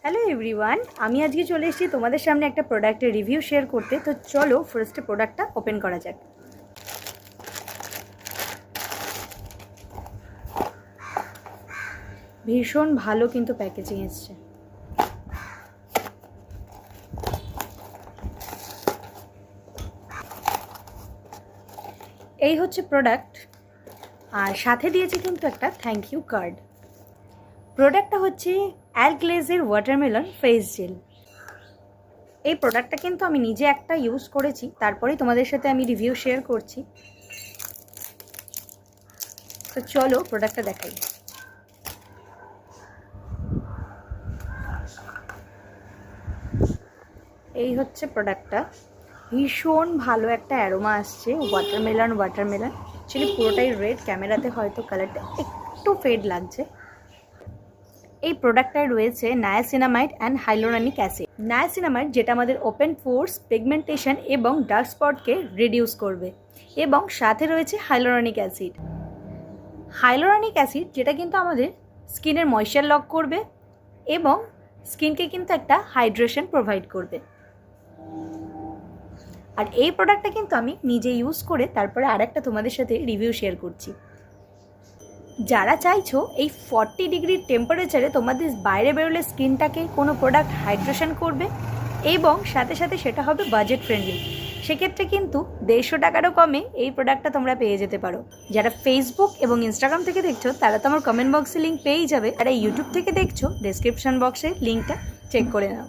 Hello everyone, আমি আজকে চলে এসেছি তোমাদের সামনে একটা প্রোডাক্টের রিভিউ শেয়ার করতে। তো চলো ফার্স্টে প্রোডাক্টটা ওপেন করা যাক। ভীষণ ভালো কিন্তু প্যাকেজিং এসছে। এই হচ্ছে প্রোডাক্ট, আর সাথে দিয়েছে কিন্তু একটা থ্যাংক ইউ কার্ড। প্রোডাক্টটা হচ্ছে অ্যালগ্লেজের ওয়াটারমেলন ফেস জেল। এই প্রোডাক্টটা কিন্তু আমি নিজে একটা ইউজ করেছি, তারপরেই তোমাদের সাথে আমি রিভিউ শেয়ার করছি। তো চলো প্রোডাক্টটা দেখাই। এই হচ্ছে প্রোডাক্টটা, ভীষণ ভালো একটা অ্যারোমা আসছে। ওয়াটারমেলন অ্যাকচুয়ালি পুরোটাই রেড, ক্যামেরাতে হয়তো কালারটা একটু ফেড লাগছে। এই প্রোডাক্টটায় রয়েছে niacinamide and hyaluronic acid. Niacinamide যেটা আমাদের ওপেন পোরস, পিগমেন্টেশন এবং ডার্ক স্পটকে রিডিউস করবে, এবং সাথে রয়েছে হাইলোরনিক অ্যাসিড। হাইলোরনিক অ্যাসিড যেটা কিন্তু আমাদের স্কিনের ময়েশ্চার লক করবে এবং স্কিনকে কিন্তু একটা হাইড্রেশন প্রোভাইড করবে। আর এই প্রোডাক্টটা কিন্তু আমি নিজে ইউজ করে তারপরে আরেকটা তোমাদের সাথে রিভিউ শেয়ার করছি। যারা চাইছো এই 40 ডিগ্রি টেম্পারেচারে তোমাদের বাইরে বেরোলে স্কিনটাকে কোনো প্রোডাক্ট হাইড্রেশন করবে এবং সাথে সাথে সেটা হবে বাজেট ফ্রেন্ডলি, সেক্ষেত্রে কিন্তু 150 টাকারও কমে এই প্রোডাক্টটা তোমরা পেয়ে যেতে পারো। যারা ফেসবুক এবং ইনস্টাগ্রাম থেকে দেখছো তারা তো আমার কমেন্ট বক্সে লিঙ্ক পেয়েই যাবে, যারা ইউটিউব থেকে দেখছো ডেসক্রিপশন বক্সে লিঙ্কটা চেক করে নাও।